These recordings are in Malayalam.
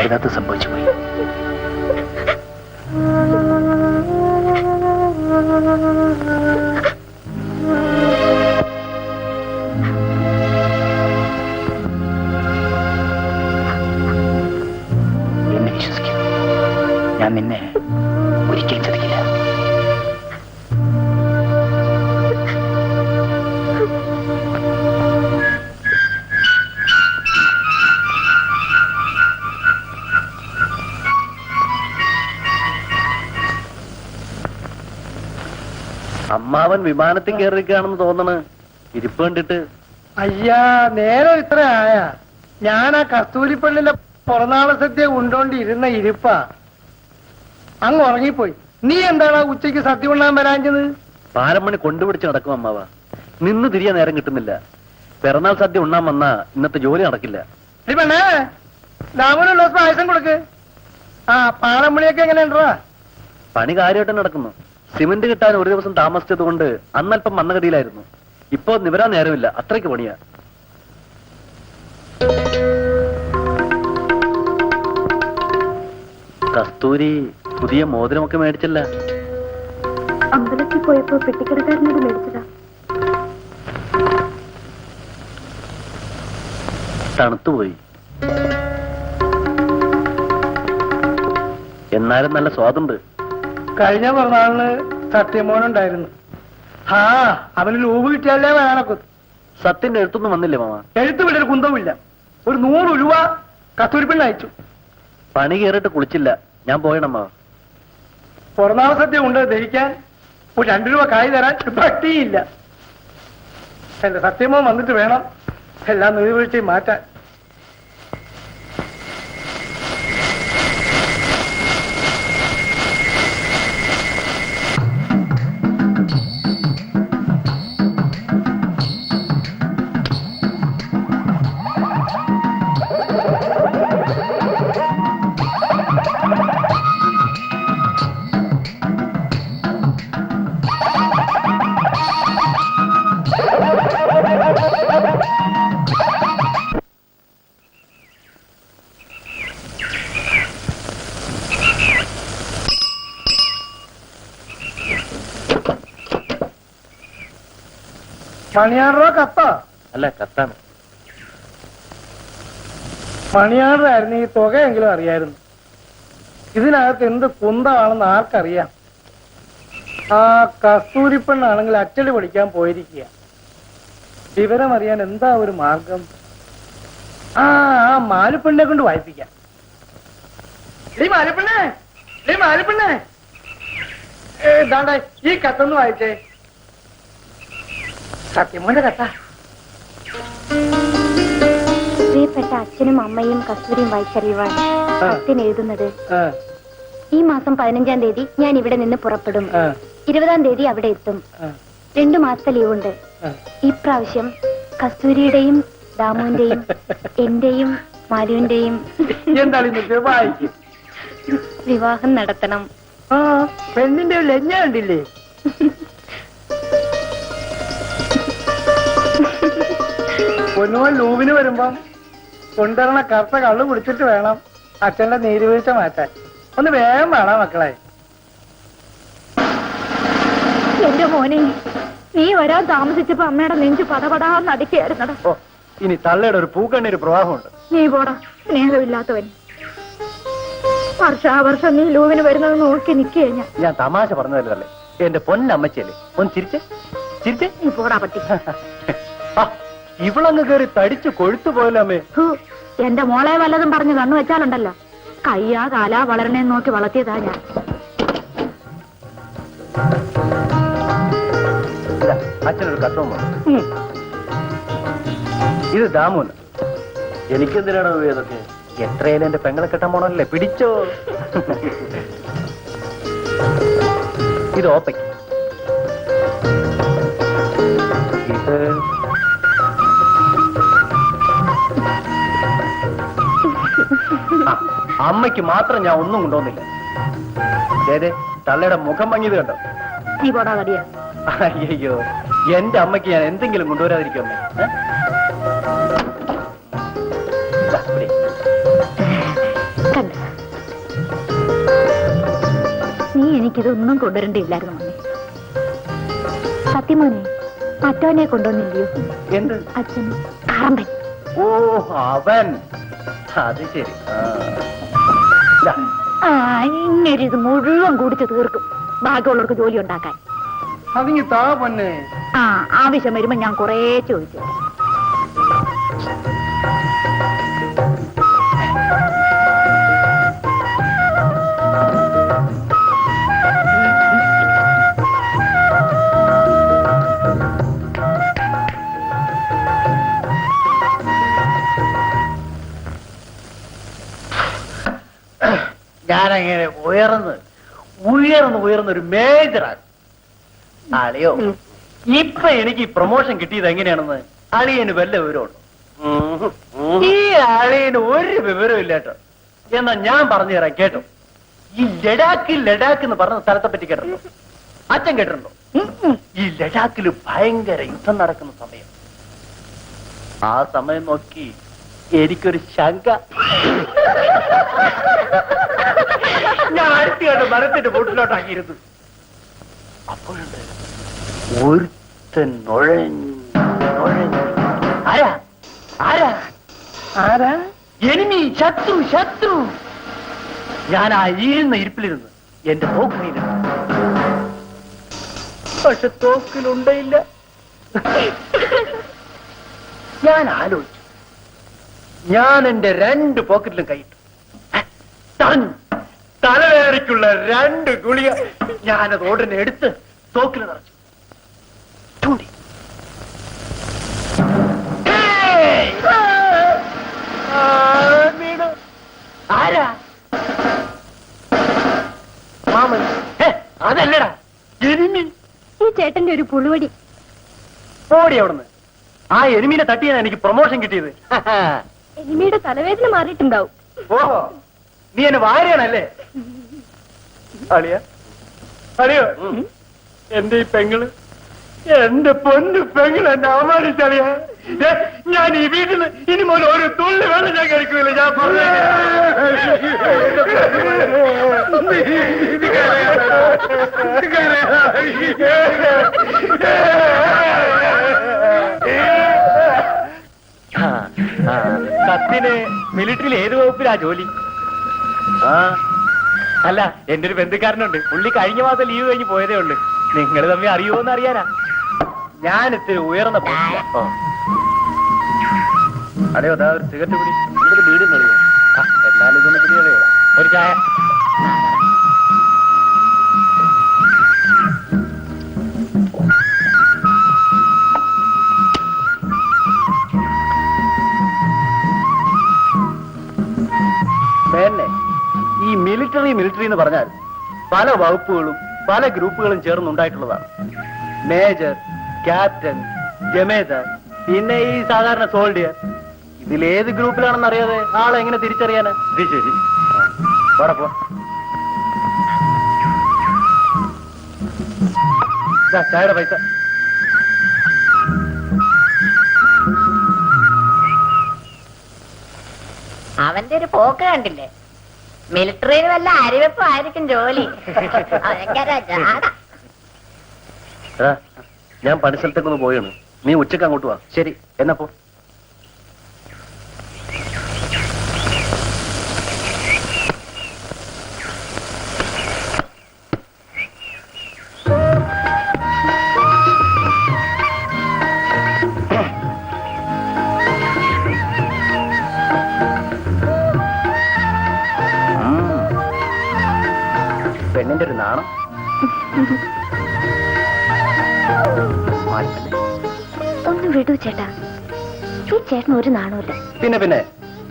കരുതാത്ത സംഭവിച്ചു പോയി. എന്നെ വിശ്വസിക്കും, ഞാൻ നിന്നെ ഒരിക്കലും ചതിക്കില്ല. അമ്മാവൻ വിമാനത്തിൽ കയറിയിരിക്കുകയാണെന്ന് തോന്നണ്. ഇരിപ്പ് കണ്ടിട്ട്. അയ്യാ, നേരം ഇത്ര ആയ. ഞാൻ ആ കസ്തൂരിപ്പള്ളിലെ പുറനാള സദ്യ ഉണ്ടോണ്ടിരുന്ന ഇരിപ്പാ. അങ്ങ് ഉറങ്ങിപ്പോയി. നീ എന്താണ് ഉച്ചയ്ക്ക് സദ്യ ഉണ്ണാൻ വരാഞ്ഞത്? 12 മണി കൊണ്ടുപിടിച്ച് നടക്കും അമ്മാവ. നിന്ന് തിരിയാൻ നേരം കിട്ടുന്നില്ല. പിറന്നാൾ സദ്യ ഉണ്ണാൻ വന്നാ ഇന്നത്തെ ജോലി നടക്കില്ല. പെണ്ണേ, രാമനുള്ള ദിവസം പായസം കൊടുക്ക്. ആ, പാളമണിയൊക്കെ എങ്ങനെയുണ്ടാ? പണി കാര്യമായിട്ട് നടക്കുന്നു. സിമന്റ് കിട്ടാൻ ഒരു ദിവസം താമസിച്ചത് കൊണ്ട് അന്നല്പം മന്ദഗതിയിലായിരുന്നു. ഇപ്പോ നിവരാൻ നേരമില്ല, അത്രയ്ക്ക് പണിയാ. കസ്തൂരി പുതിയ മോതിരമൊക്കെ മേടിച്ചല്ല? അമ്പലത്തിൽ പോയപ്പോ പെട്ടിക്കടക്കാരനോട് മേടിച്ചതാ. തണുത്തുപോയി. എന്നാലും നല്ല സ്വാദുണ്ട്. കഴിഞ്ഞ പിറന്നാളിന് സത്യമോനുണ്ടായിരുന്നു. ആ, അവന് ലൂബ് കിട്ടിയാലേ വേണക്കും. സത്യന്റെ എഴുത്തൊന്നും വന്നില്ലേ മാമ? എഴുത്ത് വിടൊരു കുന്തവുമില്ല. ഒരു 100 രൂപ കസ്തൂരിപ്പള്ളി അയച്ചു. പണി കയറിയിട്ട് കുളിച്ചില്ല. ഞാൻ പോയണമ്മ. പിറന്നാൾ സദ്യ ഉണ്ട് ദഹിക്കാൻ. ഒരു 2 രൂപ കായ് തരാൻ പട്ടിയില്ല. എന്റെ സത്യമോ വന്നിട്ട് വേണം എല്ലാം നീർവീഴ്ചയും മാറ്റാൻ. മണിയാറോ കത്തോ? അല്ല, കത്താണ്. മണിയാറായിരുന്നു ഈ തുകയെങ്കിലും അറിയായിരുന്നു. ഇതിനകത്ത് എന്ത് കുന്തമാണെന്ന് ആർക്കറിയാം. ആ കസ്തൂരിപ്പെണ്ണാണെങ്കിൽ അച്ചടി പഠിക്കാൻ പോയിരിക്കുക. വിവരം അറിയാൻ എന്താ ഒരു മാർഗം? ആ മാലിപ്പെണ്ണെ കൊണ്ട് വായിപ്പിക്കാം. മാലിപ്പെണ്ണേ ഇതാണ്ടേ ഈ കത്തൊന്ന് വായിച്ചേ. സത്യമോന്റെ കഥ. പ്രിയപ്പെട്ട അച്ഛനും അമ്മയും കസ്തൂരിയും വായിച്ചറിയുവാൻ കത്തിന് എഴുതുന്നത്. ഈ മാസം 15-ാം തീയതി ഞാൻ ഇവിടെ നിന്ന് പുറപ്പെടും. 20-ാം തീയതി അവിടെ എത്തും. 2 മാസത്തെ ലീവുണ്ട്. ഇപ്രാവശ്യം കസ്തൂരിയുടെയും ദാമുവിന്റെയും എന്റെയും മാലുവിന്റെയും വിവാഹം നടത്തണം. പെണ്ണിന്റെ ലജ്ഞ കണ്ടില്ലേ? പൊന്നുമോൻ ലൂവിന് വരുമ്പം കൊണ്ടുവരണ കറുത്ത കള്ളു കുടിച്ചിട്ട് വേണം അച്ഛന്റെ നീരുവീഴ്ച മാറ്റാൻ. ഒന്ന് വേഗം വേണം മക്കളെ. എന്റെ മോനെ, നീ വരാൻ താമസിച്ചപ്പോ അമ്മയുടെ നെഞ്ചു പടപടാന്ന് അടിക്കുകയായിരുന്നടാ. ഓ, ഇനി തള്ളയുടെ ഒരു പൂക്കണ്ണീര് പ്രവാഹമുണ്ട്. നീ പോടാ, സ്നേഹമില്ലാത്തവൻ. വർഷാവർഷം നീ ലൂവിന് വരുന്നത് നോക്കി നിൽക്കുക. ഞാൻ തമാശ പറഞ്ഞതല്ലേ എന്റെ പൊന്നമ്മച്ചല്ലേ. ഒന്ന് ചിരിച്ചേ, ചിരിച്ചേ. നീ പോടാ പട്ടി. ഇവളങ്ങ് കയറി തടിച്ചു കൊഴുത്തു പോയല്ലോ അമ്മേ. എന്റെ മോളെ വല്ലതും പറഞ്ഞു കണ്ണു വെച്ചാലുണ്ടല്ലോ, കയ്യാ കാലാ വളരണേന്ന് നോക്കി വളർത്തിയതാ ഞാൻ. അച്ഛനൊരു കത്തവും വന്നു. ഇത് ദാമുന്. എനിക്കെന്തിനാണോ ഇതൊക്കെ? എത്രയായാലും എന്റെ പെങ്ങളെ കെട്ടാൻ പോണല്ലേ. പിടിച്ചോ. ഇത് ഓപ്പയ്ക്ക്. ഇത് അമ്മയ്ക്ക് മാത്രം ഞാൻ ഒന്നും കൊണ്ടുവന്നില്ല. അതെ, തള്ളയുടെ മുഖം ഭംഗിയത് കണ്ടോ? നീ പോടാ കടിയ. അയ്യോ, എന്റെ അമ്മയ്ക്ക് ഞാൻ എന്തെങ്കിലും കൊണ്ടുവരാതിരിക്കും അമ്മേ. എനിക്കിതൊന്നും കൊണ്ടുവരണ്ടില്ലായിരുന്നു മോനെ. സത്യമോനെ, മറ്റവനെ കൊണ്ടുവന്നില്ലയോ? എന്ത്? അച്ഛൻ കാറമ്പൻ. ഓ, അവൻ. അത് ശരി. ഇങ്ങനെ ഇത് മുഴുവൻ കുടിച്ച് തീർക്കും, ബാക്കിയുള്ളവർക്ക് ജോലി ഉണ്ടാക്കാൻ. അതിങ്ങ് താ പൊന്നെ. ആവശ്യം വരുമ്പോ ഞാൻ കുറേ ചോദിച്ചു. ഞാനങ്ങനെ ഉയർന്ന് ഒരു മേജറാണ്. അളിയോ, ഇപ്പൊ എനിക്ക് ഈ പ്രൊമോഷൻ കിട്ടിയത് എങ്ങനെയാണെന്ന് അളിയന് വല്ല വിവരമുണ്ടോ? ഈ അളിയന് ഒരു വിവരവും ഇല്ല കേട്ടോ. എന്നാ ഞാൻ പറഞ്ഞു തരാം, കേട്ടോ. ഈ ലഡാക്ക് എന്ന് പറഞ്ഞ സ്ഥലത്തെ പറ്റി കേട്ടിട്ടുണ്ടോ? അച്ഛൻ കേട്ടിട്ടുണ്ടോ? ഈ ലഡാക്കിൽ ഭയങ്കര യുദ്ധം നടക്കുന്ന സമയം. ആ സമയം നോക്കി എനിക്കൊരു ശങ്ക. ഞാൻ അടുത്തിയായിട്ട് മരത്തിന്റെ വീട്ടിലോട്ടാക്കിയിരുന്നു. അപ്പോഴുണ്ട് ഒരുത്തൻ ആരാ? എനിമി, ശത്രു. ഞാൻ ആ ഈഴുന്ന ഇരിപ്പിലിരുന്ന് എന്റെ തോക്കിനിരുന്നു. പക്ഷെ തോക്കിലുണ്ടയില്ല. ഞാൻ ആലോചിച്ചു. ഞാൻ എന്റെ 2 പോക്കറ്റിലും കൈയിട്ടു. തലവേദനയ്ക്കുള്ള 2 ഗുളിക ഞാനത് ഉടനെ എടുത്ത് തോക്കിൽ നിറച്ചു. ചൂണ്ടി. ആരാ? മാമൻ. അതല്ലടാ, എനിമി. ഈ ചേട്ടന്റെ ഒരു പുളുവടി. ഓടി അവിടുന്ന്. ആ എനിമീനെ തട്ടിയാണ് എനിക്ക് പ്രൊമോഷൻ കിട്ടിയത്. എനിമിയുടെ തലവേദന മാറിയിട്ടുണ്ടാവും. ഓഹോ, നീ എന്നെ വാരിയാണല്ലേ? അളിയോ, എന്റെ ഈ പെങ്ങള്, എന്റെ പൊന്നു പെങ്ങള് എന്നെ അവമാനിച്ചളിയാ. ഞാൻ ഈ വീട്ടിൽ ഇനി മുതൽ ഒരു തുള്ളി വെള്ളം ഞാൻ കഴിക്കില്ല. ഞാൻ പറഞ്ഞു. കത്തിന് മിലിറ്ററിയിൽ ഏത് വകുപ്പിലാ ജോലി? അല്ല, എന്റെ ഒരു ബന്ധുക്കാരനുണ്ട്. പുള്ളി കഴിഞ്ഞ മാസം ലീവ് കഴിഞ്ഞ് പോയതേ ഉള്ളു. നിങ്ങൾ തമ്മിൽ അറിയുമോന്ന് അറിയാനാ. ഞാൻ ഇത്തിരി ഉയർന്ന അതെയോ, അതാ ഒരു സിഗരറ്റ് പിടി. ഇതൊരു ബീഡി അറിയോ? എന്നാലും ഇതൊന്ന് പിടിയോ. ഒരു ചായ. പിന്നെ ഈ മിലിറ്ററി എന്ന് പറഞ്ഞാൽ പല വകുപ്പുകളും പല ഗ്രൂപ്പുകളും ചേർന്നുണ്ടായിട്ടുള്ളതാണ്. മേജർ, ക്യാപ്റ്റൻ, ജമേദാർ, പിന്നെ ഈ സാധാരണ സോൾഡിയർ. ഇതിലേത് ഗ്രൂപ്പിലാണെന്ന് അറിയാതെ ആളെ എങ്ങനെ തിരിച്ചറിയാനാ? ഇത് ശരി. പോ. ചായയുടെ പൈസ. അവന്റെ ഒരു പോക്ക് കണ്ടില്ലേ? മിലിറ്ററിയിൽ വല്ല അരിവെപ്പും ആയിരിക്കും ജോലി. ഞാൻ പണിസ്ഥലത്തേക്കൊന്ന് പോയാണ്. നീ ഉച്ചക്ക് അങ്ങോട്ട് വാ. ശരി, എന്നപ്പോ പെണ്ണിന്റെ ഒരു നാണം. ഒന്ന് വിടൂ ചേട്ടാ, ഈ ചേട്ടൻ ഒരു നാണമില്ല. പിന്നെ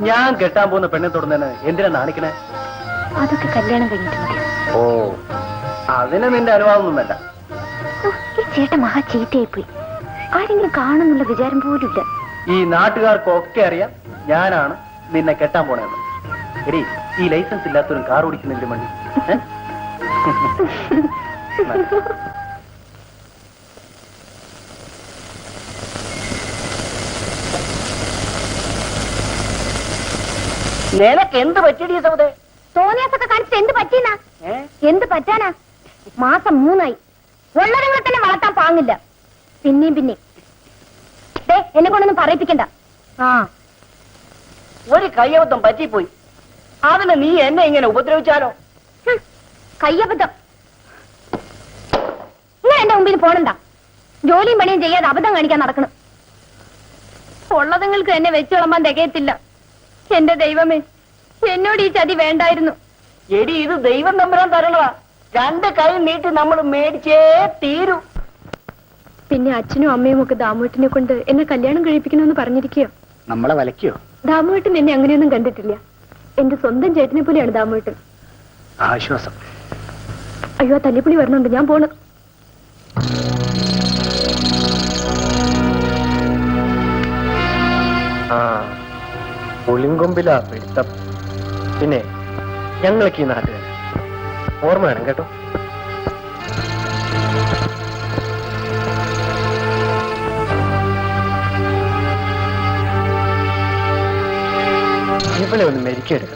ഞാൻ കെട്ടാൻ പോകുന്ന പെണ്ണെ തൊടുന്നതിന് എന്തിനാ നാണിക്കണേ? അതൊക്കെ കല്യാണം കഴിഞ്ഞിട്ട് മതി. ഓ, അതിന് നിന്റെ അനുവാദമൊന്നും വേണ്ട. ഈ ചേട്ടൻ മഹാ ചീത്തയായിപ്പോയി. ആരെങ്കിലും കാണുന്നുള്ള വിചാരം പോലും ഇല്ല. ഈ നാട്ടുകാർക്കൊക്കെ അറിയാം ഞാനാണ് നിന്നെ കെട്ടാൻ പോണെന്ന്. എടി, ഈ ലൈസൻസ് ഇല്ലാത്തൊരു കാർ ഓടിക്കുന്നതിന്റെ മണ്ടി. നിനക്ക് എന്ത് പറ്റിയ സൗദേ? തോന്നിയാസൊക്കെ കാണിച്ചിട്ട് എന്ത് പറ്റീനാ? എന്ത് പറ്റാനാ? മാസം 3 ആയി. ഉള്ളതുങ്ങളെ തന്നെ വളർത്താൻ പാങ്ങില്ല. പിന്നെയും എന്നെ കൊണ്ടൊന്നും പറയിപ്പിക്കണ്ട. ആ ഒരു കയ്യബദ്ധം പറ്റിപ്പോയി. അതിന് നീ എന്നെ ഇങ്ങനെ ഉപദ്രവിച്ചാലോ? കയ്യബദ്ധം. നിങ്ങൾ എന്റെ മുമ്പിൽ പോണണ്ട. ജോലിയും പണിയും ചെയ്യാതെ അബദ്ധം കാണിക്കാൻ നടക്കണം. ഉള്ളതുങ്ങൾക്ക് എന്നെ വെച്ച് വിളമ്പാൻ തികയത്തില്ല. എന്റെ ദൈവമേ, എന്നോട് ഈ ചതി വേണ്ടായിരുന്നു. എടി, ഇത് ദൈവം തമ്പുരാൻ തരണതാ. 2 കൈ നീട്ടി നമ്മൾ മേടിച്ചേ തീരൂ. പിന്നെ അച്ഛനും അമ്മയും ഒക്കെ ദാമുവേട്ടിനെ കൊണ്ട് എന്നെ കല്യാണം കഴിപ്പിക്കണമെന്ന് പറഞ്ഞിരിക്കുകയോ? നമ്മളെ വലയ്ക്കോ? ദാമുവേട്ടൻ എന്നെ അങ്ങനെയൊന്നും കണ്ടിട്ടില്ല. എന്റെ സ്വന്തം ചേട്ടനെ പോലെയാണ് ദാമുവേട്ടൻ. ആശ്വാസം. അയ്യോ, തല്ലിപ്പുളി വരുന്നുണ്ട്, ഞാൻ പോണ്. പുളിങ്കൊമ്പിലാ പിടുത്തം. പിന്നെ ഞങ്ങൾക്ക് ഈ നാട്ടുകാർ ഓർമ്മ വേണം കേട്ടോ. ഇവളെ ഒന്ന് മെരിക്കെടുക്കണം.